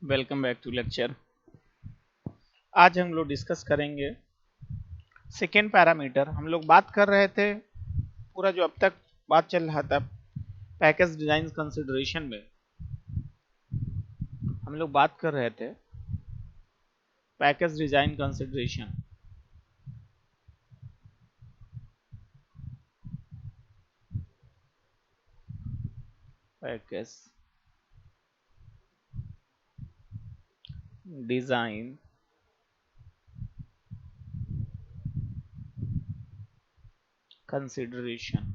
Welcome back to lecture. आज हम लोग डिस्कस करेंगे सेकेंड पैरामीटर। हम लोग बात कर रहे थे पूरा जो अब तक बात चल रहा था पैकेज डिजाइन कंसिडरेशन में हम लोग बात कर रहे थे package design consideration. Package design consideration.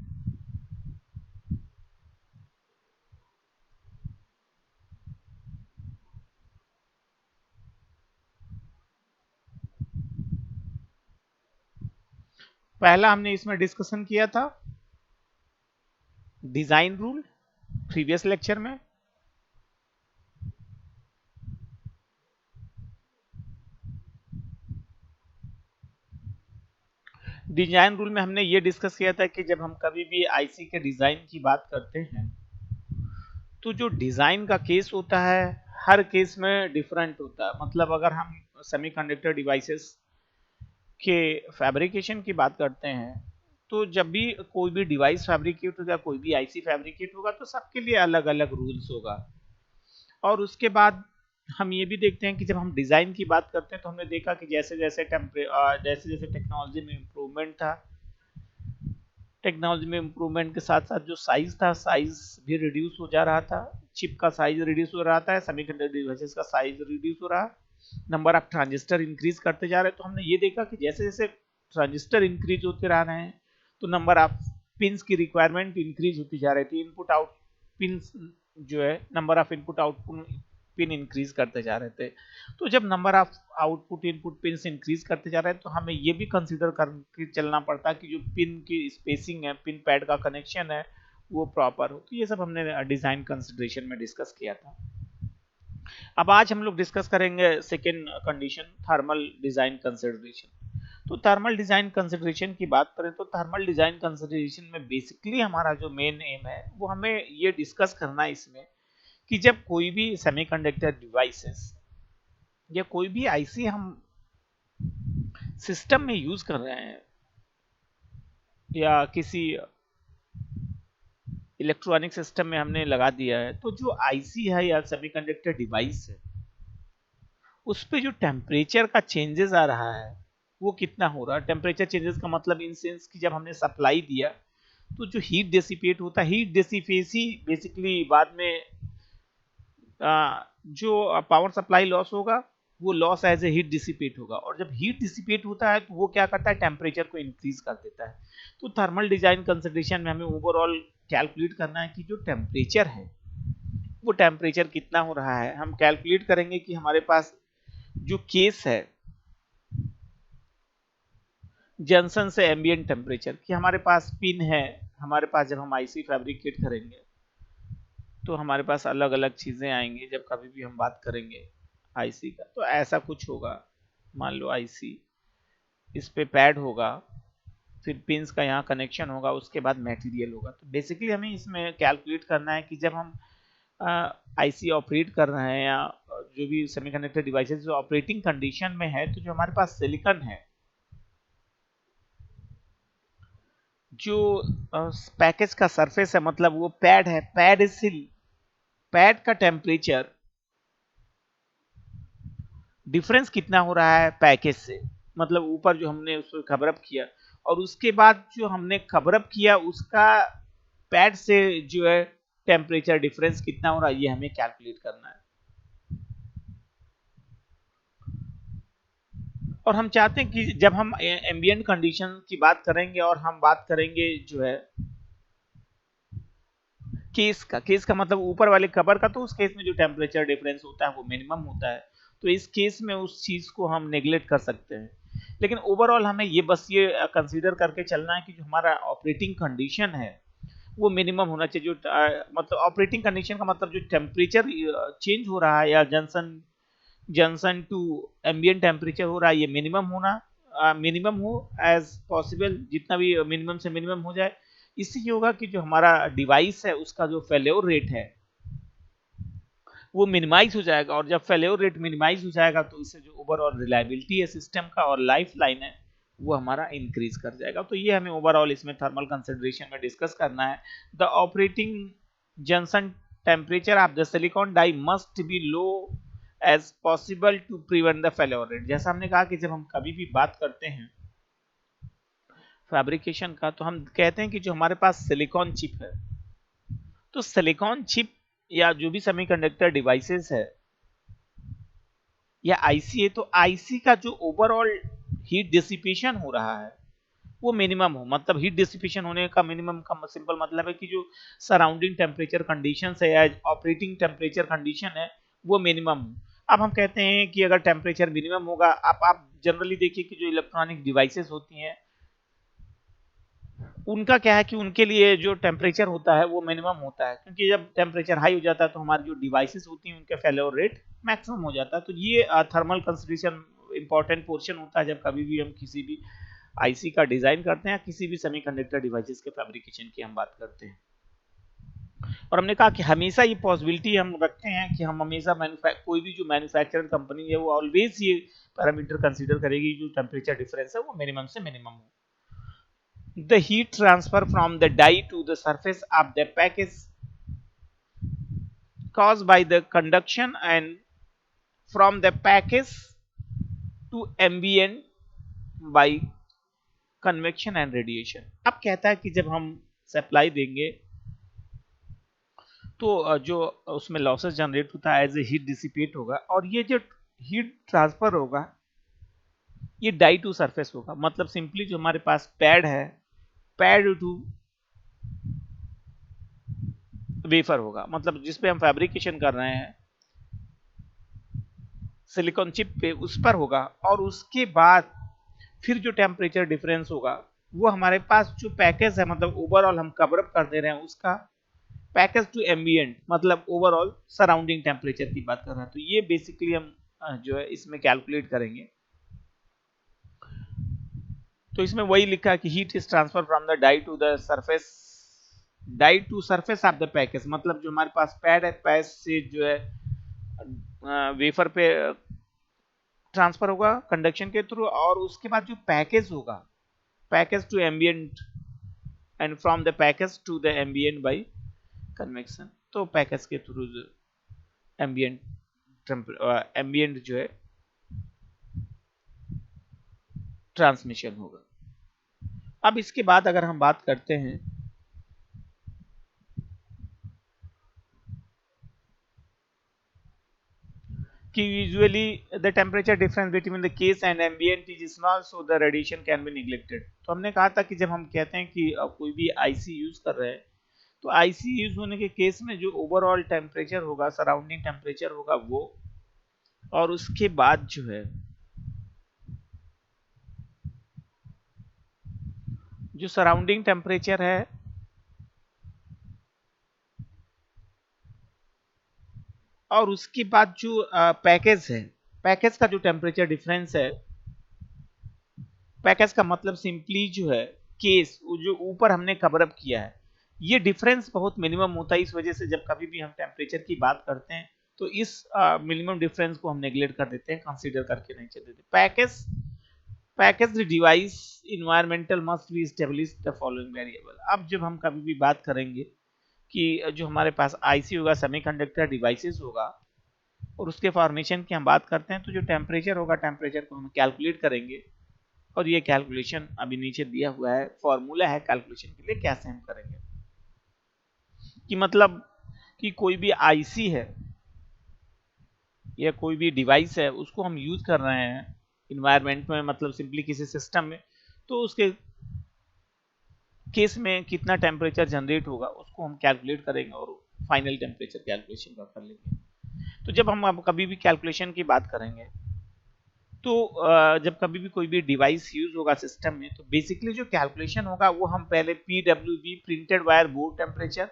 पहला हमने इसमें डिस्कशन किया था डिजाइन रूल प्रीवियस लेक्चर में। डिजाइन रूल में हमने ये डिस्कस किया था कि जब हम कभी भी आईसी के डिजाइन की बात करते हैं तो जो डिजाइन का केस होता है हर केस में डिफरेंट होता है। मतलब अगर हम सेमीकंडक्टर डिवाइसेस के फैब्रिकेशन की बात करते हैं तो जब भी कोई भी डिवाइस फैब्रिकेट होगा, कोई भी आईसी फैब्रिकेट होगा तो सबके लिए अलग अलग रूल्स होगा। और उसके बाद हम ये भी देखते हैं कि जब हम डिजाइन की बात करते हैं तो हमने देखा कि जैसे जैसे टेक्नोलॉजी में इम्प्रूवमेंट था, टेक्नोलॉजी में इम्प्रूवमेंट के साथ साथ जो साइज था साइज भी रिड्यूस हो जा रहा था, चिप का साइज रिड्यूस हो रहा था, सेमीकंडक्टर डिवाइसेस का साइज रिड्यूस हो रहा, नंबर ऑफ ट्रांजिस्टर इंक्रीज करते जा रहे हैं। तो हमने ये देखा कि जैसे जैसे ट्रांजिस्टर इंक्रीज होते रह रहे हैं तो नंबर ऑफ पिंस की रिक्वायरमेंट इंक्रीज होती जा रही थी। इनपुट आउट पिंस जो है number of input output pin increase करते जा रहे थे। तो जब number of output input pin increase करते जा रहे हैं तो हमें ये भी कंसीडर करके चलना पड़ता है कि जो पिन की स्पेसिंग है, पिन पैड का कनेक्शन है, वो प्रॉपर हो। तो ये सब हमने डिजाइन कंसिडरेशन में डिस्कस किया था। अब आज हम लोग डिस्कस करेंगे second condition, thermal design consideration. तो थर्मल डिजाइन कंसिडरेशन की बात करें तो थर्मल डिजाइन कंसिडरेशन में बेसिकली हमारा जो मेन एम है वो हमें ये डिस्कस करना है इसमें कि जब कोई भी सेमीकंडक्टर डिवाइसेस या कोई भी आईसी हम सिस्टम में यूज कर रहे हैं या किसी इलेक्ट्रॉनिक सिस्टम में हमने लगा दिया है तो जो आईसी है या सेमीकंडक्टर डिवाइस है उस पे जो टेम्परेचर का चेंजेस आ रहा है वो कितना हो रहा है। टेम्परेचर चेंजेस का मतलब इन सेंस कि जब हमने सप्लाई दिया तो जो हीट डेसिपेट होता है, हीट डेसिपेसी बेसिकली बाद में जो पावर सप्लाई लॉस होगा वो loss as a heat dissipate होगा, और जब हीट डिसिपेट होता है तो वो क्या करता है, टेम्परेचर को इंक्रीज कर देता है। तो थर्मल डिजाइन कंसिडरेशन में हमें ओवरऑल कैलकुलेट करना है कि जो टेम्परेचर है वो टेम्परेचर कितना हो रहा है। हम कैलकुलेट करेंगे कि हमारे पास जो केस है जंक्शन से एम्बिएंट टेम्परेचर कि हमारे पास पिन है, हमारे पास जब हम आईसी फैब्रिकेट करेंगे तो हमारे पास अलग अलग चीजें आएंगी। जब कभी भी हम बात करेंगे आईसी का तो ऐसा कुछ होगा, मान लो आईसी, इस पे पैड होगा, फिर पिंस का यहाँ कनेक्शन होगा, उसके बाद मटेरियल होगा। तो बेसिकली हमें इसमें कैलकुलेट करना है कि जब हम आईसी ऑपरेट कर रहे हैं या जो भी सेमीकंडक्टर डिवाइसेस जो ऑपरेटिंग कंडीशन में है तो जो हमारे पास सिलिकॉन है, जो पैकेज का सरफेस है, मतलब वो पैड है, पैड सिल, पैड का टेम्परेचर डिफरेंस कितना हो रहा है पैकेज से, मतलब ऊपर जो हमने उसको कवर अप किया और उसके बाद जो हमने कवर अप किया उसका पैड से जो है टेम्परेचर डिफरेंस कितना हो रहा है, ये हमें कैलकुलेट करना है। और हम चाहते हैं कि जब हम एम्बिएंट कंडीशन की बात करेंगे और हम बात करेंगे जो है केस का मतलब ऊपर वाले कवर का, तो उस केस में जो टेम्परेचर डिफरेंस होता है वो मिनिमम होता है। तो इस केस में उस चीज को हम नेग्लेक्ट कर सकते हैं, लेकिन ओवरऑल हमें ये बस ये कंसीडर करके चलना है कि जो हमारा ऑपरेटिंग कंडीशन है वो मिनिमम होना चाहिए। जो मतलब ऑपरेटिंग कंडीशन का मतलब जो टेम्परेचर चेंज हो रहा है या junction junction to ambient temperature हो रहा है, ये मिनिमम होना, मिनिमम हो एज पॉसिबल, जितना भी मिनिमम से मिनिमम हो जाए। इससे ये होगा कि जो हमारा डिवाइस है उसका जो फेल्योर रेट है वो मिनिमाइज हो जाएगा, और जब फेल्योर रेट मिनिमाइज हो जाएगा तो इससे जो ओवरऑल रिलायबिलिटी है सिस्टम का और लाइफ लाइन है वो हमारा इंक्रीज कर जाएगा। तो ये हमें ओवरऑल इसमें थर्मल कंसिडरेशन में डिस्कस करना है। The operating junction temperature of the silicon die must be low as possible to prevent the failure rate. जैसा हमने कहा कि जब हम कभी भी बात करते हैं फैब्रिकेशन का तो हम कहते हैं कि जो हमारे पास सिलिकॉन चिप है, तो सिलिकॉन चिप या जो भी सेमीकंडक्टर डिवाइसेस है या आईसी है, तो आईसी का जो ओवरऑल हीट डिसिपेशन हो रहा है वो मिनिमम हो। मतलब हीट डिसिपेशन होने का मिनिमम का सिंपल मतलब है कि जो सराउंडिंग टेम्परेचर कंडीशंस है या ऑपरेटिंग टेम्परेचर कंडीशन है वो मिनिमम हो। अब हम कहते हैं कि अगर टेम्परेचर मिनिमम होगा, आप जनरली देखिए कि जो इलेक्ट्रॉनिक डिवाइसेस होती हैं उनका क्या है कि उनके लिए जो टेम्परेचर होता है वो मिनिमम होता है, क्योंकि जब टेम्परेचर हाई हो जाता है तो हमारी जो डिवाइसेस होती हैं उनके फेल्योर रेट मैक्सिमम हो जाता है। तो ये थर्मल कंसिडरेशन इंपॉर्टेंट पोर्शन होता है जब कभी भी हम किसी भी आईसी का डिजाइन करते हैं या किसी भी सेमीकंडक्टर डिवाइसेस के फैब्रिकेशन की हम बात करते हैं। और हमने कहा कि हमेशा ये पॉसिबिलिटी हम रखते हैं कि हम हमेशा कोई भी जो मैन्युफैक्चरर कंपनी है वो ऑलवेज ये पैरामीटर कंसीडर करेगी जो टेम्परेचर डिफरेंस है वो मिनिमम से मिनिमम हो। The heat transfer from the die to the surface of the package caused by the conduction and from the package to ambient by convection and radiation। अब कहता है कि जब हम सप्लाई देंगे तो जो उसमें लॉसेस जनरेट होता है एज ए हीट डिसिपेट होगा, और ये जो हीट ट्रांसफर होगा ये डाई टू सरफेस होगा। मतलब सिंपली जो हमारे पास पैड है, पैड टू वेफर होगा, मतलब जिस पे हम फैब्रिकेशन कर रहे हैं सिलिकॉन चिप पे उस पर होगा, और उसके बाद फिर जो टेम्परेचर डिफरेंस होगा वो हमारे पास जो पैकेज है, मतलब ओवरऑल हम कवर अप कर दे रहे हैं उसका पैकेज टू एम्बिएंट, मतलब ओवरऑल सराउंडिंग टेम्परेचर की बात कर रहे हैं। तो ये बेसिकली हम जो है इसमें कैलकुलेट करेंगे। तो इसमें वही लिखा है कि heat is transfer from the die to the surface, die to surface of the package, मतलब जो हमारे पास पैड है पैड से जो है वेफर पे ट्रांसफर होगा कंडक्शन के थ्रू, और उसके बाद जो पैकेज होगा package to ambient and from the package to the ambient by convection. तो पैकेज के थ्रू एम्बिएंट एम्बिएंट जो है ट्रांसमिशन होगा। अब इसके बाद अगर हम बात करते हैं कि usually the temperature difference between the case and ambient is small so the radiation can be neglected. तो हमने कहा था कि जब हम कहते हैं कि कोई भी आईसी यूज कर रहे हैं तो आईसी यूज होने के केस में जो ओवरऑल टेम्परेचर होगा सराउंडिंग टेम्परेचर होगा वो, और उसके बाद जो है जो सराउंडिंग टेम्परेचर है और उसके बाद जो पैकेज है, पैकेज का जो टेम्परेचर डिफरेंस है, पैकेज का मतलब सिंपली जो है केस जो ऊपर हमने कवर अप किया है ये डिफरेंस बहुत मिनिमम होता है। इस वजह से जब कभी भी हम टेम्परेचर की बात करते हैं तो इस मिनिमम डिफरेंस को हम नेग्लेक्ट कर देते हैं, कंसीडर करके नहीं चलते। Package device environmental must be establish the following variable. अब जब हम कभी भी बात करेंगे कि जो हमारे पास आईसी होगा सेमीकंडक्टर डिवाइसेस होगा और उसके फॉर्मेशन की हम बात करते हैं तो जो टेम्परेचर होगा टेम्परेचर को हम कैलकुलेट करेंगे, और ये कैलकुलेशन अभी नीचे दिया हुआ है, फॉर्मूला है कैलकुलेशन के लिए कैसे हम करेंगे। कि मतलब कि कोई भी आईसी है या कोई भी डिवाइस है उसको हम यूज कर रहे हैं इन्वायरमेंट में, मतलब सिंपली किसी सिस्टम में, तो उसके केस में कितना टेम्परेचर जनरेट होगा उसको हम कैलकुलेट करेंगे और फाइनल टेम्परेचर कैलकुलेशन कर लेंगे। तो जब हम अब कभी भी कैलकुलेशन की बात करेंगे तो जब कभी भी कोई भी डिवाइस यूज होगा सिस्टम में तो बेसिकली जो कैलकुलेशन होगा वो हम पहले PWB printed wire board temperature,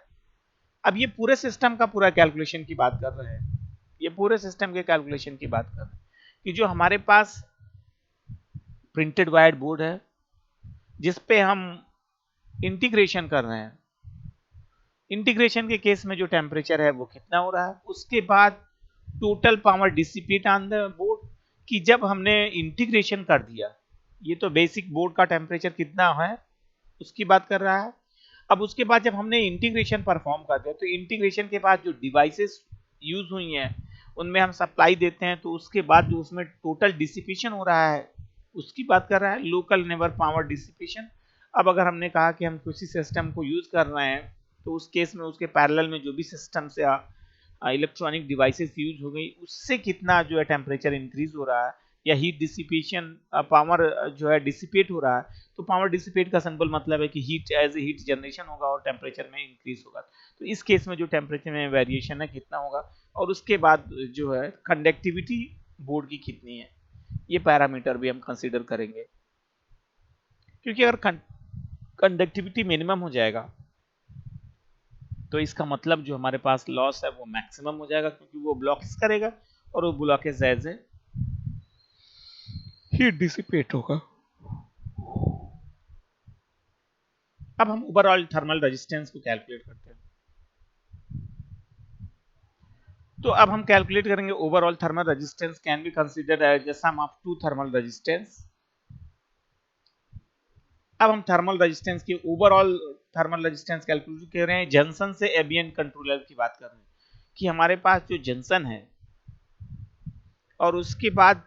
अब ये पूरे सिस्टम का पूरा कैलकुलेशन की बात कर रहे हैं, ये पूरे सिस्टम के कैलकुलेशन की बात कर रहे हैं कि जो हमारे पास प्रिंटेड वायर बोर्ड है जिस पे हम इंटीग्रेशन कर रहे हैं, इंटीग्रेशन के केस में जो टेम्परेचर है वो कितना हो रहा है, उसके बाद total power dissipate on the board, कि जब हमने इंटीग्रेशन कर दिया, ये तो बेसिक बोर्ड का टेम्परेचर कितना है उसकी बात कर रहा है। अब उसके बाद जब हमने इंटीग्रेशन परफॉर्म कर दिया, तो इंटीग्रेशन के बाद जो डिवाइसेस यूज हुई हैं उनमें हम सप्लाई देते हैं, तो उसके बाद जो उसमें टोटल डिसिपेशन हो रहा है उसकी बात कर रहा है, लोकल नेबर पावर डिसिपेशन। अब अगर हमने कहा कि हम किसी सिस्टम को यूज कर रहे हैं, तो उस केस में उसके पैरेलल में जो भी सिस्टम से इलेक्ट्रॉनिक डिवाइसेस यूज हो गई, उससे कितना जो है टेम्परेचर इंक्रीज हो रहा है, या हीट डिसिपेशन पावर जो है डिसिपेट हो रहा है। तो पावर डिसिपेट का सिंपल मतलब है कि heat as a heat generation होगा और टेम्परेचर में इंक्रीज होगा। तो इस केस में जो टेम्परेचर में वेरिएशन है कितना होगा, और उसके बाद जो है कंडक्टिविटी बोर्ड की कितनी है, ये पैरामीटर भी हम कंसीडर करेंगे। क्योंकि अगर कंडक्टिविटी मिनिमम हो जाएगा तो इसका मतलब जो हमारे पास लॉस है वो मैक्सिमम हो जाएगा, क्योंकि वो ब्लॉकेज करेगा और वो blockage as a heat dissipate होगा। अब हम ओवरऑल थर्मल रेजिस्टेंस को कैलकुलेट करते हैं। तो अब हम कैलकुलेट करेंगे overall thermal resistance can be considered as the sum of two thermal resistance. अब हम थर्मल रेजिस्टेंस की ओवरऑल थर्मल रेजिस्टेंस कैलकुलेट कर रहे हैं, जंक्शन से एम्बिएंट कंट्रोलर की बात कर रहे हैं कि हमारे पास जो जंक्शन है और उसके बाद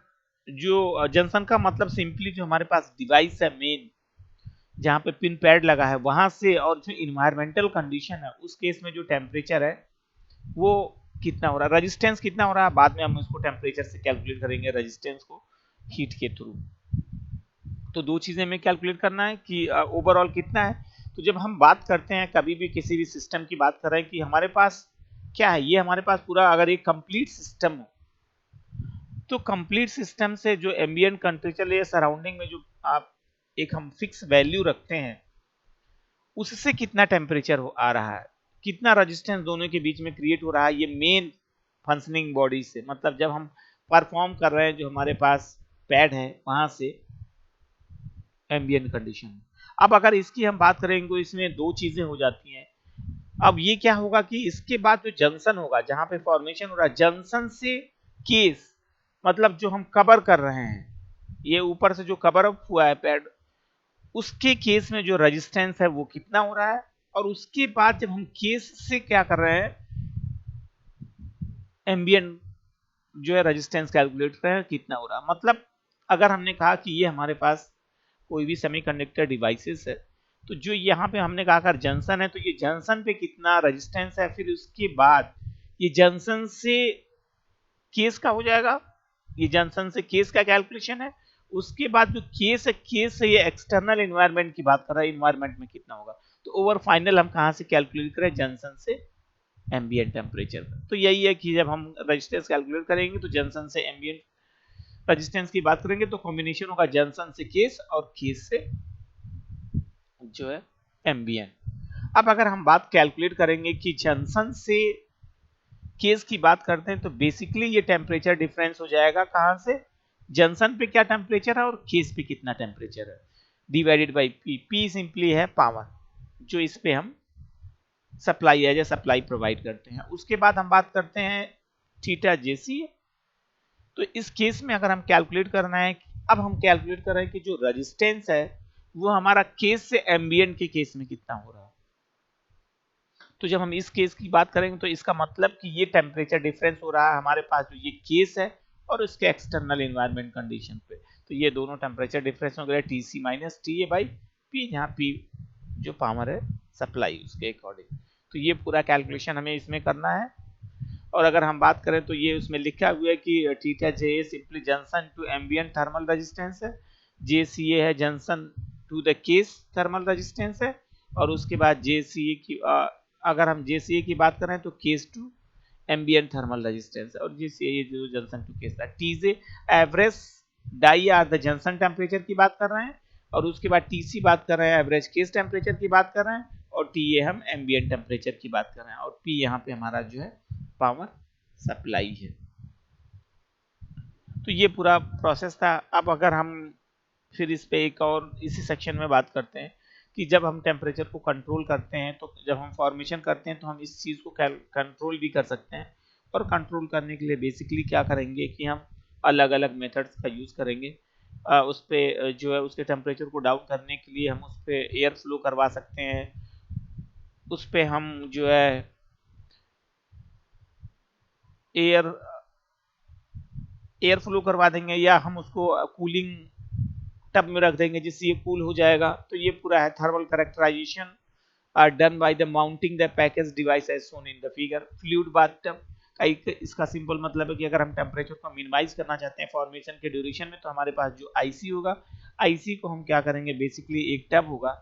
जो जंक्शन का मतलब सिंपली जो हमारे पास डिवाइस है मेन जहां पे पिन पैड लगा है वहां से, और जो इन्वायरमेंटल कंडीशन है उस केस में जो टेम्परेचर है वो कितना हो रहा है, रेजिस्टेंस कितना हो रहा है, बाद में हम इसको टेम्परेचर से कैलकुलेट करेंगे रेजिस्टेंस को हीट के थ्रू। तो दो चीजें हमें कैलकुलेट करना है कि ओवरऑल कितना है। तो जब हम बात करते हैं कभी भी किसी भी सिस्टम की बात कर रहे हैं कि हमारे पास क्या है, ये हमारे पास पूरा अगर एक कंप्लीट सिस्टम हो, तो कंप्लीट सिस्टम से जो एम्बिएंट टेम्परेचर या सराउंडिंग में जो आप एक हम फिक्स वैल्यू रखते हैं उससे कितना टेम्परेचर आ रहा है, कितना रेजिस्टेंस दोनों के बीच में क्रिएट हो रहा है, ये मेन फंक्शनिंग बॉडी से, मतलब जब हम परफॉर्म कर रहे हैं जो हमारे पास पैड है वहां से एम्बिएंट कंडीशन। अब अगर इसकी हम बात करेंगे तो इसमें दो चीजें हो जाती हैं। अब ये क्या होगा कि इसके बाद जो जंक्शन होगा जहां पे फॉर्मेशन हो रहा है, जंक्शन से केस मतलब जो हम कवर कर रहे हैं, ये ऊपर से जो कवर अप हुआ है पैड, उसके केस में जो रेजिस्टेंस है वो कितना हो रहा है, और उसके बाद जब हम केस से क्या कर रहे हैं एम्बिएंट जो है रेजिस्टेंस कैलकुलेट कर रहे हैं कितना हो रहा है। मतलब अगर हमने कहा कि ये हमारे पास कोई भी सेमीकंडक्टर डिवाइसेस है, तो जो यहाँ पे हमने कहा अगर जंक्शन है तो ये जंक्शन पे कितना रेजिस्टेंस है, फिर उसके बाद ये जंक्शन से केस का हो जाएगा, ये जंक्शन से केस का कैलकुलेशन है। उसके बाद जो केस है, केस से ये एक्सटर्नल एनवायरनमेंट की बात कर रहा है, एनवायरनमेंट में कितना होगा। तो ओवर फाइनल हम कहां से कैलकुलेट करें, जंक्शन से एम्बिएंट टेम्परेचर। तो यही है कि जब हम रेजिस्टेंस कैलकुलेट करेंगे तो जंक्शन से एम्बिएंट रेजिस्टेंस की बात करेंगे तो कॉम्बिनेशन होगा जंक्शन से केस और केस से जो है एम्बिएंट। अब अगर हम बात कैलकुलेट करेंगे कि जंक्शन से केस की बात करते हैं, तो बेसिकली ये टेम्परेचर डिफरेंस हो जाएगा कहां से, जंक्शन पे क्या टेम्परेचर है और केस पे कितना टेम्परेचर है, divided by P. P simply है पावर जो इस पे हम supply as a supply provide करते हैं। उसके बाद हम बात करते हैं थीटा जेसी। तो इस केस में अगर हम कैलकुलेट करना है, अब हम कैलकुलेट कर रहे हैं कि जो रेजिस्टेंस है वो हमारा केस से एम्बिएंट के केस में कितना हो रहा है। तो जब हम इस केस की बात करेंगे तो इसका मतलब कि ये टेम्परेचर डिफरेंस हो रहा है हमारे पास जो ये केस है और उसके एक्सटर्नल एनवायरनमेंट कंडीशन पे। तो ये दोनों टेम्परेचर डिफरेंस हो गया TC minus T A by P, जहाँ पी जो पावर है सप्लाई उसके अकॉर्डिंग। तो ये पूरा कैलकुलेशन हमें इसमें करना है। और अगर हम बात करें तो ये उसमें लिखा हुआ है कि theta J simply junction to ambient thermal resistance है, जे सी ए है junction to the case thermal resistance है, और उसके बाद जे सी ए की अगर हम जे सी ए की बात करें तो case to ambient thermal resistance है, और जे सी ए जो जंक्शन टू केस था। T J average die are the junction temperature की बात कर रहे हैं, और उसके बाद टीसी बात कर रहे हैं एवरेज केस टेम्परेचर की बात कर रहे हैं, और टी ए हम एम्बिएंट टेम्परेचर की बात कर रहे हैं, और पी यहाँ पे हमारा जो है पावर सप्लाई है। तो ये पूरा प्रोसेस था। अब अगर हम फिर इस पे एक और इसी सेक्शन में बात करते हैं कि जब हम टेम्परेचर को कंट्रोल करते हैं, तो जब हम फॉर्मेशन करते हैं तो हम इस चीज़ को कंट्रोल भी कर सकते हैं, और कंट्रोल करने के लिए बेसिकली क्या करेंगे कि हम अलग अलग मेथड्स का यूज़ करेंगे। उस पे जो है उसके टेम्परेचर को डाउन करने के लिए हम उस पे एयर फ्लो करवा सकते हैं, उस पे हम जो है एयर एयर फ्लो करवा देंगे, या हम उसको कूलिंग टब में रख देंगे जिससे ये कूल हो जाएगा। तो ये पूरा है thermal characterisation are done by the mounting the package device as shown in the figure। Fluid bathtub का इसका सिंपल मतलब है कि अगर हम टेम्परेचर को मिनिमाइज करना चाहते हैं फॉर्मेशन के ड्यूरेशन में, तो हमारे पास जो आईसी होगा, आईसी को हम क्या करेंगे, बेसिकली एक टब होगा,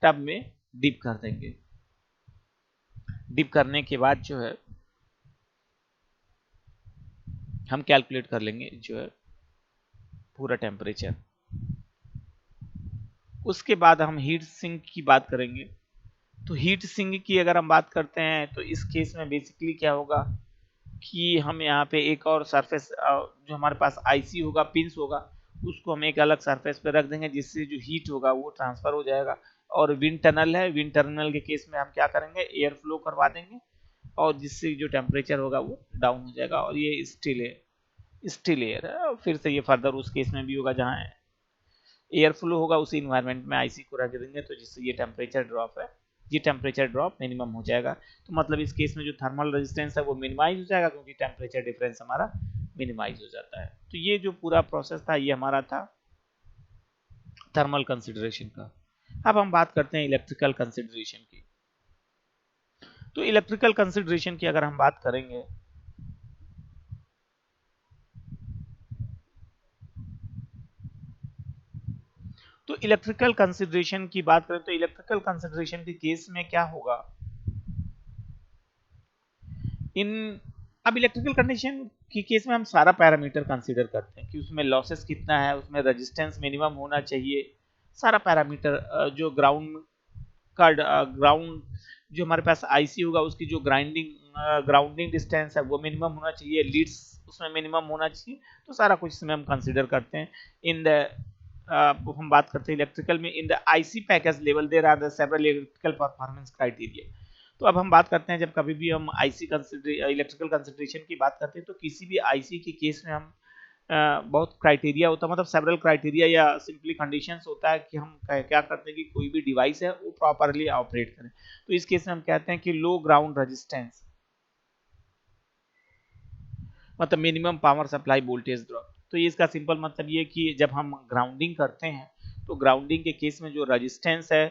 टब में डिप कर देंगे। डिप करने के बाद जो है हम कैलकुलेट कर लेंगे जो है पूरा टेम्परेचर। उसके बाद हम हीट सिंक की बात करेंगे। तो हीट सिंक की अगर हम बात करते हैं तो इस केस में बेसिकली क्या होगा कि हम यहाँ पे एक और सरफेस जो हमारे पास आईसी होगा, पिंस होगा, उसको हम एक अलग सरफेस पे रख देंगे जिससे जो हीट होगा वो ट्रांसफर हो जाएगा। और विंड टनल है, विंड टनल के केस में हम क्या करेंगे, एयर फ्लो करवा देंगे और जिससे जो टेम्परेचर होगा वो डाउन हो जाएगा। और ये स्टिल एयर है, फिर से ये फर्दर उस केस में भी होगा जहाँ एयर फ्लो होगा, उसी इन्वायरमेंट में आईसी को रख देंगे तो जिससे ये टेम्परेचर ड्रॉप है, ये टेम्परेचर ड्रॉप मिनिमम हो जाएगा। तो मतलब इस केस में जो थर्मल रेजिस्टेंस है वो मिनिमाइज हो जाएगा क्योंकि टेम्परेचर डिफरेंस हमारा मिनिमाइज हो जाता है। तो ये जो पूरा प्रोसेस था ये हमारा था थर्मल कंसिडरेशन का। अब हम बात करते हैं इलेक्ट्रिकल कंसिडरेशन की। तो इलेक्ट्रिकल कंसिडरेशन की अगर हम बात करेंगे तो इलेक्ट्रिकल कंसिडरेशन की बात करें तो इलेक्ट्रिकल कंसिडरेशन के केस में क्या होगा, इन अब इलेक्ट्रिकल कंडीशन की केस में हम सारा पैरामीटर कंसीडर करते हैं कि उसमें लॉसेस कितना है, उसमें रेजिस्टेंस मिनिमम होना चाहिए, सारा पैरामीटर जो ग्राउंड जो हमारे पास आईसी होगा उसकी जो ग्राउंडिंग डिस्टेंस है वो मिनिमम होना चाहिए, लीड्स उसमें मिनिमम होना चाहिए। तो सारा कुछ इसमें हम कंसीडर करते हैं। इन द हम बात करते हैं इलेक्ट्रिकल में, in the IC package level there are the several electrical performance criteria. तो अब हम बात करते हैं जब कभी भी हम आईसी इलेक्ट्रिकल कंसिडरेशन की बात करते हैं तो किसी भी आईसी के केस में हम बहुत क्राइटेरिया होता है, मतलब सेवरल क्राइटेरिया या सिंपली कंडीशंस होता है कि हम क्या करते हैं कि कोई भी डिवाइस है वो प्रॉपरली ऑपरेट करें। तो इस केस में हम कहते हैं कि लो ग्राउंड रेजिस्टेंस, मतलब minimum power supply voltage drop. तो ये इसका सिंपल मतलब ये कि जब हम ग्राउंडिंग करते हैं तो ग्राउंडिंग के केस में जो रेजिस्टेंस है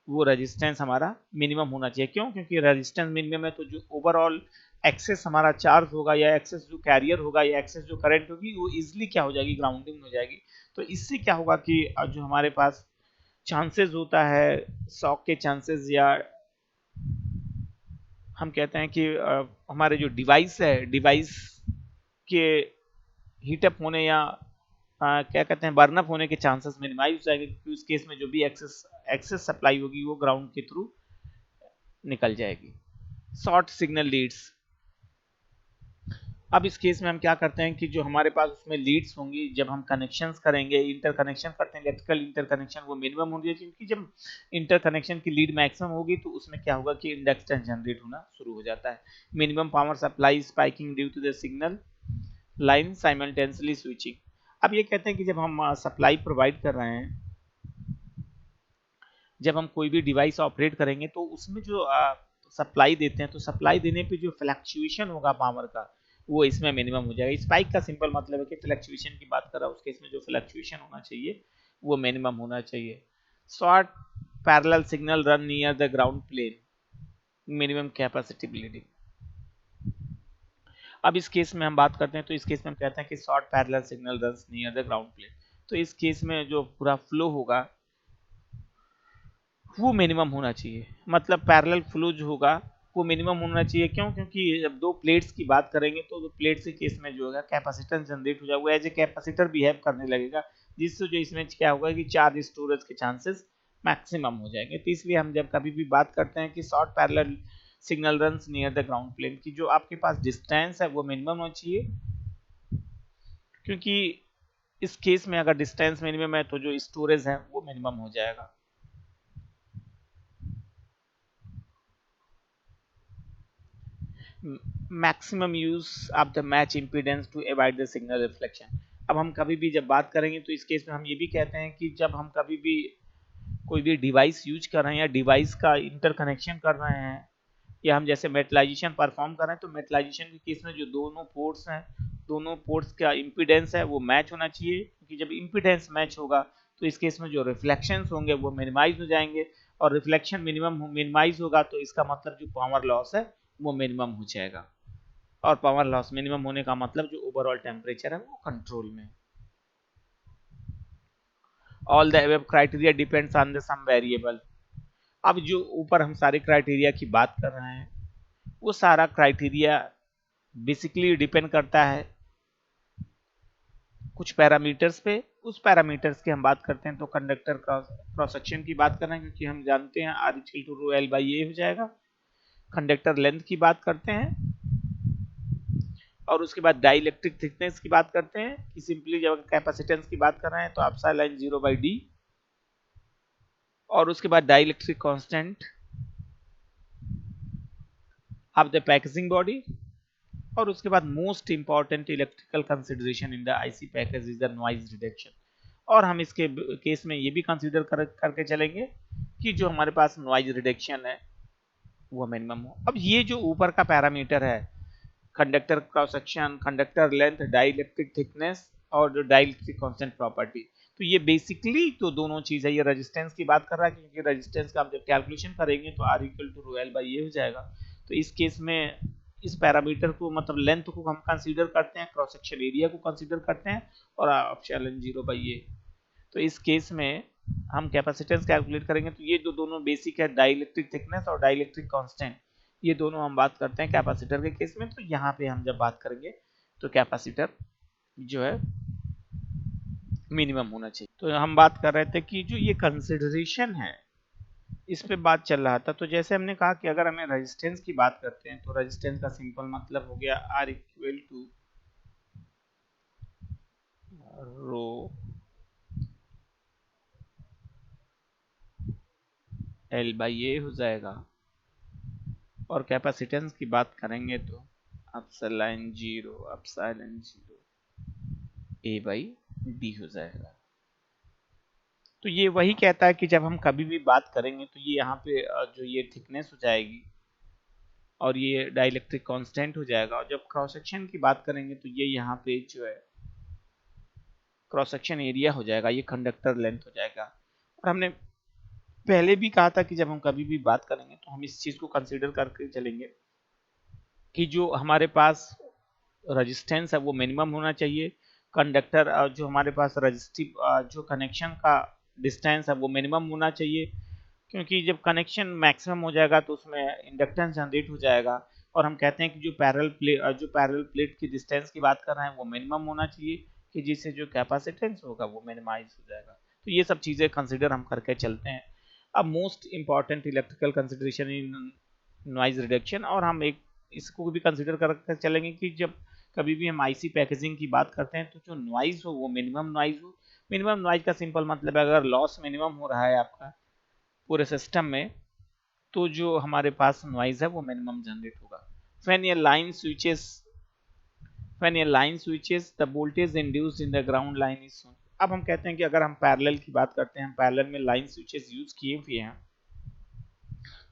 वो रेजिस्टेंस हमारा मिनिमम होना चाहिए। क्यों? क्योंकि रेजिस्टेंस मिनिमम है तो जो ओवरऑल एक्सेस हमारा चार्ज होगा या एक्सेस जो कैरियर होगा या एक्सेस जो करंट होगी वो इजिली क्या हो जाएगी, ग्राउंडिंग हो जाएगी। तो इससे क्या होगा कि जो हमारे पास चांसेस होता है शॉक के चांसेस, या हम कहते हैं कि हमारे जो डिवाइस है, डिवाइस के हीटअप होने या क्या कहते हैं बर्नअप होने के चांसेस मिनिमाइज हो जाएंगे क्योंकि उस केस में जो भी एक्सेस सप्लाई होगी वो ग्राउंड के थ्रू निकल जाएगी। शॉर्ट सिग्नल लीड्स, अब इस केस में हम क्या करते हैं कि जो हमारे पास उसमें लीड्स होंगी, जब हम कनेक्शंस करेंगे, इंटरकनेक्शन करते हैं इलेक्ट्रिकल इंटरकनेक्शन, वो मिनिमम होनी चाहिए क्योंकि जब इंटरकनेक्शन की लीड मैक्सिमम होगी तो उसमें क्या होगा कि इंडक्टेंस जनरेट होना शुरू हो जाता है। Minimum power supply spiking due to the signal line simultaneously switching. अब ये कहते हैं कि जब हम सप्लाई प्रोवाइड कर रहे हैं, जब हम कोई भी डिवाइस ऑपरेट करेंगे तो उसमें जो सप्लाई देते हैं तो सप्लाई देने पे जो फ्लक्चुएशन होगा पावर का वो इसमें मिनिमम हो जाएगा। स्पाइक का सिंपल मतलब है कि फ्लक्चुएशन की बात कर रहा हूँ, उसके इसमें जो फ्लक्चुएशन होना चाहिए वो मिनिमम होना चाहिए। Short parallel signal run near the ground plane, minimum capacity bleeding. अब इस केस में हम बात करते हैं तो इस केस में हम कहते हैं कि short parallel signal run near the ground plane. तो इस केस में जो पूरा फ्लो होगा वो मिनिमम होना चाहिए, मतलब पैरेलल फ्लो जो होगा वो मिनिमम होना चाहिए। क्यों? क्योंकि जब दो प्लेट्स की बात करेंगे तो प्लेट्स के केस में जो होगा कैपेसिटेंस जनरेट हो जाएगा, वो एज ए कैपेसिटर बिहेव करने लगेगा जिससे जो इसमें क्या होगा कि चार्ज स्टोरेज के चांसेस मैक्सिमम हो जाएंगे। तो इसलिए हम जब कभी भी बात करते हैं कि short parallel signal runs near the ground plane की जो आपके पास डिस्टेंस है वो मिनिमम होना चाहिए, क्योंकि इस केस में अगर डिस्टेंस मिनिमम है तो जो स्टोरेज है वो मिनिमम हो जाएगा। Maximum use of the match impedance to avoid the signal reflection. अब हम कभी भी जब बात करेंगे तो इस केस में हम ये भी कहते हैं कि जब हम कभी भी कोई भी डिवाइस यूज कर रहे हैं या डिवाइस का इंटरकनेक्शन कर रहे हैं या हम जैसे मेटलाइजेशन परफॉर्म कर रहे हैं, तो मेटलाइजेशन के केस में जो दोनों पोर्ट्स हैं, दोनों पोर्ट्स का इम्पीडेंस है वो मैच होना चाहिए, क्योंकि जब इम्पीडेंस मैच होगा तो इस केस में जो रिफ्लेक्शंस होंगे वो मिनिमाइज हो जाएंगे, और रिफ्लेक्शन मिनिमाइज होगा तो इसका मतलब जो पावर लॉस है वो मिनिमम हो जाएगा, और पावर लॉस मिनिमम होने का मतलब जो ओवरऑल टेम्परेचर है वो कंट्रोल में। All the above criteria depends on the some variable. अब जो ऊपर हम सारे क्राइटेरिया की बात कर रहे हैं वो सारा क्राइटेरिया बेसिकली डिपेंड करता है कुछ पैरामीटर्स पे। उस पैरामीटर्स की हम बात करते हैं तो कंडक्टर का क्रॉस सेक्शन की बात कर रहे हैं, क्योंकि हम जानते हैं R equal to rho L by A हो जाएगा। कंडक्टर लेंथ की बात करते हैं, और उसके बाद डाइलेक्ट्रिक थिकनेस की बात करते हैं कि सिंपली जब कैपेसिटेंस की बात कर रहे हैं तो एप्सिलॉन 0 बाई डी, और उसके बाद dielectric constant of the packaging body, और उसके बाद most important electrical consideration in the IC package is the noise reduction. और हम इसके केस में ये भी कंसीडर करके चलेंगे कि जो हमारे पास नॉइज रिडक्शन है वो मिनिमम हो। अब ये जो ऊपर का पैरामीटर है conductor cross section, conductor length, dielectric thickness और जो डाइलेक्ट्रिक कांस्टेंट प्रॉपर्टी, तो ये बेसिकली तो दोनों चीज है। ये रेजिस्टेंस की बात कर रहा है, क्योंकि रेजिस्टेंस का हम जब कैलकुलेशन करेंगे तो R equal to rho L by A हो जाएगा। तो इस केस में इस पैरामीटर को मतलब लेंथ को हम कंसीडर करते हैं, क्रॉस सेक्शन एरिया को कंसीडर करते हैं, और एप्सिलॉन 0 बाई ए। तो इस केस में हम कैपेसिटेंस कैलकुलेट करेंगे तो ये जो दोनों बेसिक है डाइलेक्ट्रिक थिकनेस और डाइलेक्ट्रिक कांस्टेंट, ये दोनों हम बात करते हैं कैपेसिटर के केस में। तो यहाँ पे हम जब बात करेंगे तो कैपेसिटर जो है मिनिमम होना चाहिए। तो हम बात कर रहे थे कि जो ये कंसिडरेशन है इस पे बात चल रहा था। तो जैसे हमने कहा कि अगर हमें रेजिस्टेंस की बात करते हैं तो रेजिस्टेंस का सिंपल मतलब हो गया R equal to rho L by A हो जाएगा, और कैपेसिटेंस की बात करेंगे तो एप्सिलॉन 0 ए बाई डी हो जाएगा। तो ये वही कहता है कि जब हम कभी भी बात करेंगे तो ये यहाँ पे जो ये थिकनेस हो जाएगी और ये डाइलेक्ट्रिक कांस्टेंट हो जाएगा, और जब क्रॉस सेक्शन की बात करेंगे तो ये यहाँ पे जो है क्रॉस सेक्शन एरिया हो जाएगा, ये कंडक्टर लेंथ हो जाएगा। और हमने पहले भी कहा था कि जब हम कभी भी बात करेंगे तो हम इस चीज को कंसीडर करके चलेंगे कि जो हमारे पास रेजिस्टेंस है वो मिनिमम होना चाहिए, कंडक्टर जो हमारे पास रजिस्टिव जो कनेक्शन का डिस्टेंस है वो मिनिमम होना चाहिए, क्योंकि जब कनेक्शन मैक्सिमम हो जाएगा तो उसमें इंडक्टेंस जनरेट हो जाएगा। और हम कहते हैं कि जो पैरेलल प्लेट की डिस्टेंस की बात कर रहे हैं वो मिनिमम होना चाहिए, कि जिससे जो कैपेसिटेंस होगा वो मिनिमाइज हो जाएगा। तो ये सब चीज़ें कंसिडर हम करके चलते हैं। अब most important electrical consideration in noise reduction, और हम एक इसको भी कंसिडर करके चलेंगे कि जब कभी भी हम आईसी पैकेजिंग की बात करते हैं तो जो नॉइज हो वो मिनिमम नॉइज हो। मिनिमम नॉइज का सिंपल मतलब है अगर लॉस मिनिमम हो रहा है आपका पूरे सिस्टम में तो जो हमारे पास नॉइज है वो मिनिमम जनरेट होगा। when a line switches when a line switches the voltage induced in the ground line is shown। अब हम कहते हैं कि अगर हम पैरेलल की बात करते हैं, हम पैरेलल में लाइन स्विचेस यूज किए हुए हैं,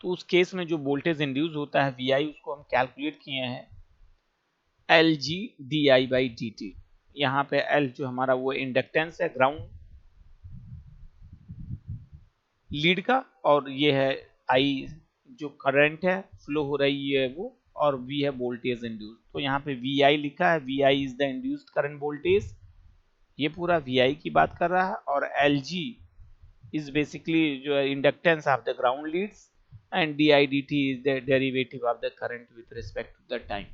तो उस केस में जो वोल्टेज इंड्यूस होता है वी आई उसको हम कैलकुलेट किए हैं L G D I by D T. यहाँ पे एल जो हमारा वो इंडक्टेंस है ग्राउंड लीड का, और ये है आई जो करंट है फ्लो हो रही है वो, और वी है वोल्टेज इंड्यूस। तो यहाँ पे वी आई लिखा है, V I is the induced current voltage, ये पूरा वी आई की बात कर रहा है। और एल जी इज बेसिकली जो है inductance of the ground leads, and D I D T is the derivative of the current with respect to the time.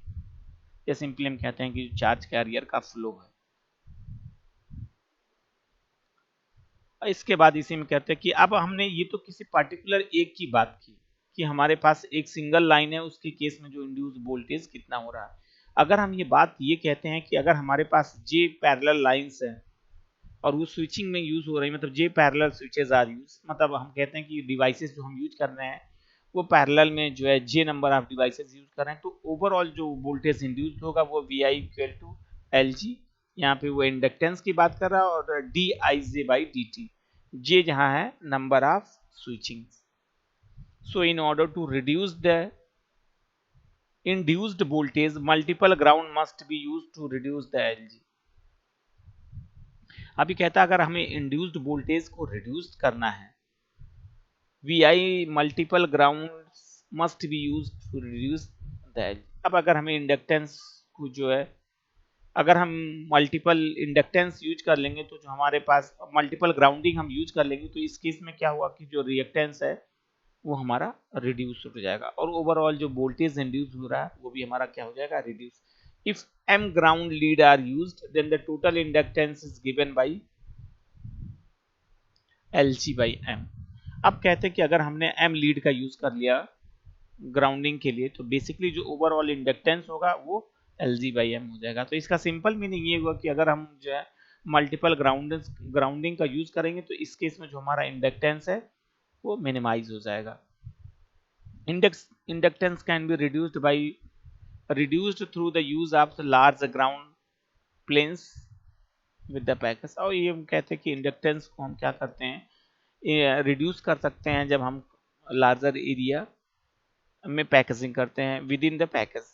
या सिंपली हम कहते हैं कि चार्ज कैरियर का फ्लो है। इसके बाद इसी में कहते हैं कि अब हमने ये तो किसी पर्टिकुलर एक की बात की कि हमारे पास एक सिंगल लाइन है, उसके केस में जो इंड्यूस वोल्टेज कितना हो रहा है। अगर हम ये बात ये कहते हैं कि अगर हमारे पास जे पैरेलल लाइंस है और वो स्विचिंग में यूज हो रही है, मतलब जे पैरेलल स्विचेस आर यूज, मतलब हम कहते हैं कि डिवाइसेस जो हम यूज कर रहे हैं वो पैरेलल में जो है जे नंबर ऑफ डिवाइसेस यूज कर रहे हैं, तो ओवरऑल जो वोल्टेज इंड्यूस्ड होगा वो VI इक्वल टू LG, यहाँ पे वो इंडक्टेंस की बात कर रहा है, और DIJ/dt, जे जहाँ है number of switching. So in order to reduce the induced voltage, multiple ground must be used to reduce the LG। अभी कहता है अगर हमें इंड्यूस्ड वोल्टेज को रिड्यूस करना है, VI multiple ground must be used to reduce the LG। अब अगर हमें इंडक्टेंस को जो है, अगर हम मल्टीपल इंडक्टेंस यूज कर लेंगे तो जो हमारे पास मल्टीपल ग्राउंडिंग हम यूज कर लेंगे, तो इस केस में क्या हुआ कि जो रिएक्टेंस है वो हमारा रिड्यूस हो जाएगा, और ओवरऑल जो वोल्टेज इंड्यूस हो रहा है वो भी हमारा क्या हो जाएगा, reduce. If m ground lead are used then the total inductance is given by LG/m। अब कहते हैं कि अगर हमने m लीड का यूज कर लिया ग्राउंडिंग के लिए, तो बेसिकली जो ओवरऑल इंडक्टेंस होगा वो LG/m हो जाएगा। तो इसका सिंपल मीनिंग ये हुआ कि अगर हम जो है मल्टीपल ग्राउंडिंग का यूज करेंगे तो इस केस में जो हमारा इंडक्टेंस है वो मिनिमाइज हो जाएगा। Inductance can be reduced through the use of the large ground planes with the package। और ये हम कहते हैं कि इंडक्टेंस को हम क्या करते हैं, रिड्यूस कर सकते हैं जब हम लार्जर एरिया में पैकेजिंग करते हैं विद इन द पैकेज।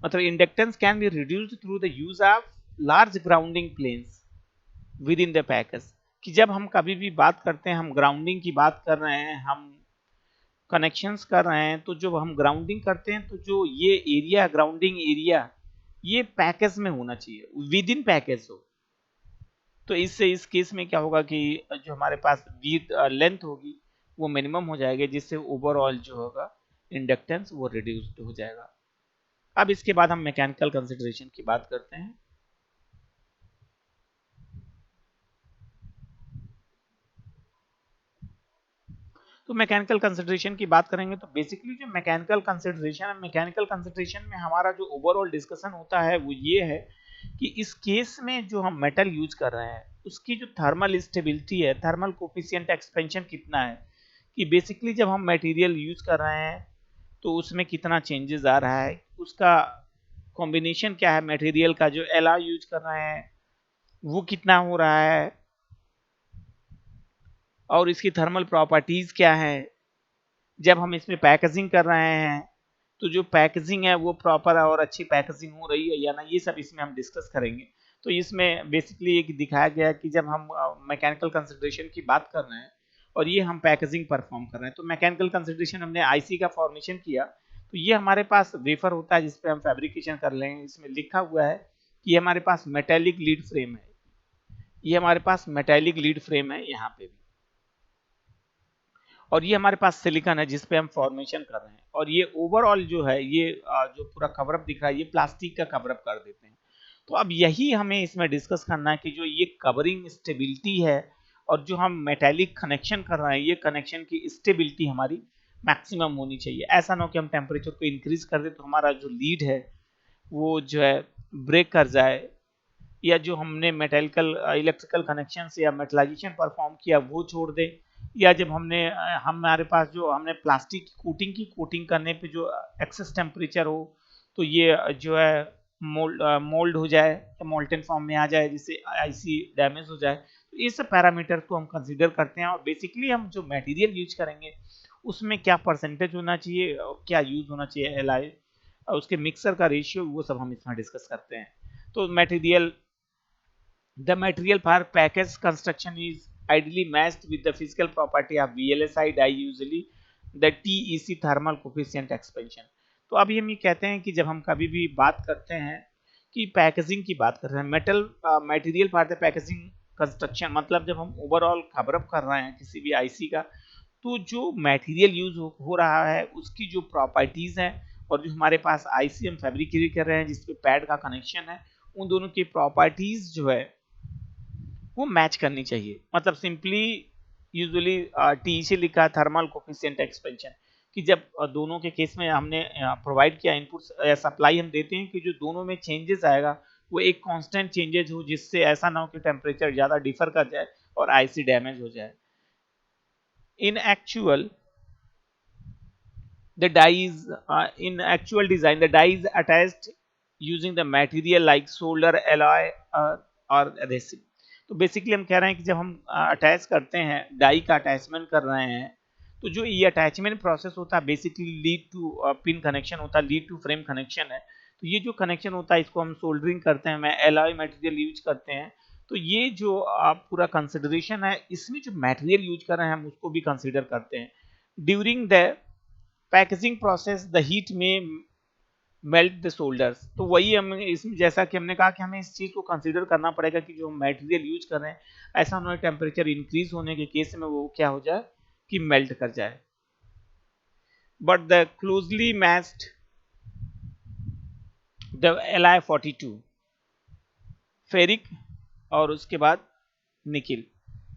मतलब inductance can be reduced through the use of large grounding planes within the package, कि जब हम कभी भी बात करते हैं, हम ग्राउंडिंग की बात कर रहे हैं, हम कनेक्शंस कर रहे हैं, तो जब हम ग्राउंडिंग करते हैं तो जो ये एरिया ग्राउंडिंग एरिया ये पैकेज में होना चाहिए, विद इन पैकेज हो। तो इससे इस केस में क्या होगा कि जो हमारे पास विड्थ लेंथ होगी वो मिनिमम हो जाएगी, जिससे ओवरऑल जो होगा इंडक्टेंस वो रिड्यूस्ड हो जाएगा। अब इसके बाद हम मैकेनिकल कंसिडरेशन की बात करते हैं। तो मैकेनिकल कंसिडरेशन की बात करेंगे तो बेसिकली जो मैकेनिकल कंसिडरेशन में हमारा जो ओवरऑल डिस्कशन होता है वो ये है कि इस केस में जो हम मेटल यूज कर रहे हैं उसकी जो थर्मल स्टेबिलिटी है, थर्मल कोफिशिएंट एक्सपेंशन कितना है, कि बेसिकली जब हम मटेरियल यूज कर रहे हैं तो उसमें कितना चेंजेस आ रहा है, उसका कॉम्बिनेशन क्या है, मटेरियल का जो एलॉय यूज कर रहे हैं वो कितना हो रहा है, और इसकी थर्मल प्रॉपर्टीज क्या है। जब हम इसमें पैकेजिंग कर रहे हैं तो जो पैकेजिंग है वो प्रॉपर और अच्छी पैकेजिंग हो रही है या ना, ये सब इसमें हम डिस्कस करेंगे। तो इसमें बेसिकली एक दिखाया गया कि जब हम मैकेनिकल कंसिडरेशन की बात कर रहे हैं और ये हम पैकेजिंग परफॉर्म कर रहे हैं, तो मैकेनिकल कंसिडरेशन हमने आईसी का फॉर्मेशन किया, तो ये हमारे पास वेफर होता है जिसपे हम फैब्रिकेशन कर लेंगे। इसमें लिखा हुआ है कि हमारे पास मेटेलिक लीड फ्रेम है, ये हमारे पास मेटेलिक लीड फ्रेम है यहाँ पे भी, और ये हमारे पास सिलिकॉन है जिसपे हम फॉर्मेशन कर रहे हैं, और ये ओवरऑल जो है ये जो पूरा कवरअप दिख रहा है ये प्लास्टिक का कवरअप कर देते हैं। तो अब यही हमें इसमें डिस्कस करना है कि जो ये कवरिंग स्टेबिलिटी है और जो हम मेटेलिक कनेक्शन कर रहे हैं ये कनेक्शन की स्टेबिलिटी हमारी मैक्सिमम होनी चाहिए। ऐसा ना हो कि हम टेम्परेचर को इंक्रीज कर दे तो हमारा जो लीड है वो जो है ब्रेक कर जाए, या जो हमने मेटेलिकल इलेक्ट्रिकल कनेक्शन से या मेटलाइजेशन परफॉर्म किया वो छोड़ दे, या जब हमने हमारे पास जो हमने प्लास्टिक की कोटिंग करने पे जो एक्सेस टेम्परेचर हो तो ये जो है मोल्ड हो जाए या मोल्टन फॉर्म में आ जाए जिससे आईसी डैमेज हो जाए। तो ये सब पैरामीटर को हम कंसीडर करते हैं, और बेसिकली हम जो मटेरियल यूज करेंगे उसमें क्या परसेंटेज होना चाहिए और क्या यूज होना चाहिए एलआई, उसके मिक्सर का रेशियो, वो सब हम इसमें डिस्कस करते हैं। तो the material for package construction is ideally matched with the physical property of VLSI die, usually the TEC thermal coefficient expansion। तो अभी हम ये कहते हैं कि जब हम कभी भी बात करते हैं कि पैकेजिंग की बात कर रहे हैं, material for the packaging construction, मतलब जब हम ओवरऑल कवरअप कर रहे हैं किसी भी आईसी का, तो जो मटेरियल यूज हो रहा है उसकी जो प्रॉपर्टीज हैं और जो हमारे पास आईसी हम फैब्रिकेट कर रहे हैं जिसपे पैड का कनेक्शन है, उन दोनों की प्रॉपर्टीज जो है वो मैच करनी चाहिए। मतलब सिंपली यूजुअली टी से लिखा है थर्मल कोफिशिएंट एक्सपेंशन, कि जब दोनों के केस में हमने प्रोवाइड किया इनपुट या सप्लाई हम देते हैं कि जो दोनों में चेंजेस आएगा वो एक कांस्टेंट चेंजेस हो, जिससे ऐसा ना हो कि टेम्परेचर ज़्यादा डिफर कर जाए और आईसी डैमेज हो जाए। इन actual The die is in actual design, the die is attached using the material like solder, alloy or adhesive. तो बेसिकली हम कह रहे हैं कि जब हम अटैच करते हैं, डाई का अटैचमेंट कर रहे हैं, तो जो ये अटैचमेंट प्रोसेस होता है basically lead to pin connection होता है, लीड टू फ्रेम कनेक्शन है। तो ये जो कनेक्शन होता है इसको हम सोल्डरिंग करते हैं, मैं एलॉय मटेरियल यूज करते हैं। तो ये जो आप पूरा कंसिडरेशन है, इसमें जो मटेरियल यूज कर रहे हैं हम उसको भी कंसिडर करते हैं। During the packaging process the heat में मेल्ट द सोल्डर्स। तो वही हम इसमें जैसा कि हमने कहा कि हमें इस चीज को कंसीडर करना पड़ेगा कि जो मटेरियल यूज कर रहे हैं ऐसा हमारे टेम्परेचर इंक्रीज होने के केस में वो क्या हो जाए कि मेल्ट कर जाए। But the closely matched the Li42 ferric और उसके बाद निकिल।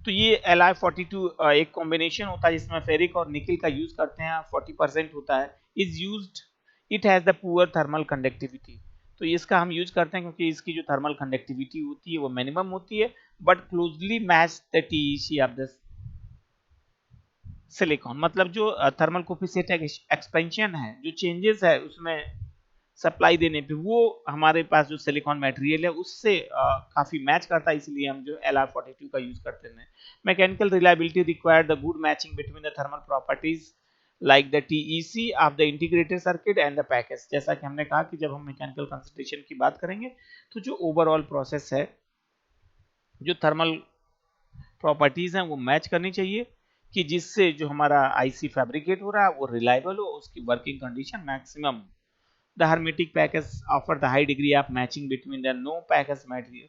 तो ये Li42 एक कॉम्बिनेशन होता है जिसमें फेरिक और निकिल का यूज करते हैं, 40% होता है। Is used, it has the poor thermal conductivity. तो इसका हम यूज करते हैं क्योंकि इसकी जो थर्मल कंडक्टिविटी होती है वो मिनिमम होती है, but closely match the TEC of the silicon. मतलब जो थर्मल कोफिशिएंट एक्सपेंशन है, जो चेंजेस है उसमें सप्लाई देने पे, वो हमारे पास जो सिलिकॉन मटेरियल है उससे काफी मैच करता है, इसलिए हम जो Li42 का यूज करते हैं। Mechanical reliability required the good matching between the thermal properties like the TEC of the integrated circuit and the package. जैसा कि हमने कहा कि जब हम मैकेनिकल कंसंट्रेशन की बात करेंगे तो जो ओवरऑल प्रोसेस है, जो थर्मल प्रॉपर्टीज हैं वो मैच करनी चाहिए कि जिससे जो हमारा आईसी फैब्रिकेट हो रहा है वो रिलायबल हो, उसकी working condition maximum. The hermetic package offer the high degree of matching between the no package material.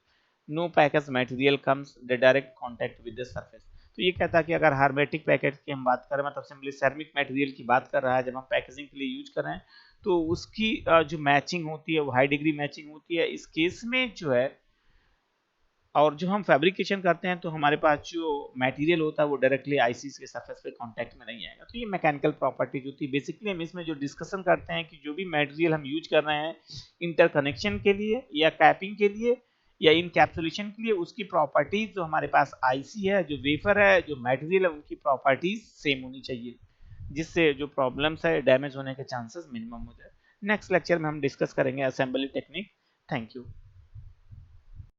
No package material comes the direct contact with the surface. तो ये कहता है कि अगर hermetic पैकेट की हम बात करें, मतलब सिंपली सेरेमिक मटेरियल की बात कर रहा है, जब हम पैकेजिंग के लिए यूज कर रहे हैं तो उसकी जो मैचिंग होती है वो हाई डिग्री मैचिंग होती है इस केस में जो है। और जो हम फैब्रिकेशन करते हैं तो हमारे पास जो मटेरियल होता है वो डायरेक्टली आईसी के सरफेस पे कांटेक्ट में नहीं आएगा। तो ये मैकेनिकल प्रॉपर्टीज होती है। बेसिकली हम इसमें जो डिस्कशन करते हैं कि जो भी मटेरियल हम यूज कर रहे हैं इंटरकनेक्शन के लिए या कैपिंग के लिए या इनकैप्सुलेशन के लिए, उसकी प्रॉपर्टीज जो हमारे पास आईसी है, जो वेफर है, जो मटेरियल है, उनकी प्रॉपर्टीज सेम होनी चाहिए, जिससे जो प्रॉब्लम्स है डैमेज होने के चांसेस मिनिमम हो जाए। नेक्स्ट लेक्चर में हम डिस्कस करेंगे असेंबली टेक्निक। Thank you.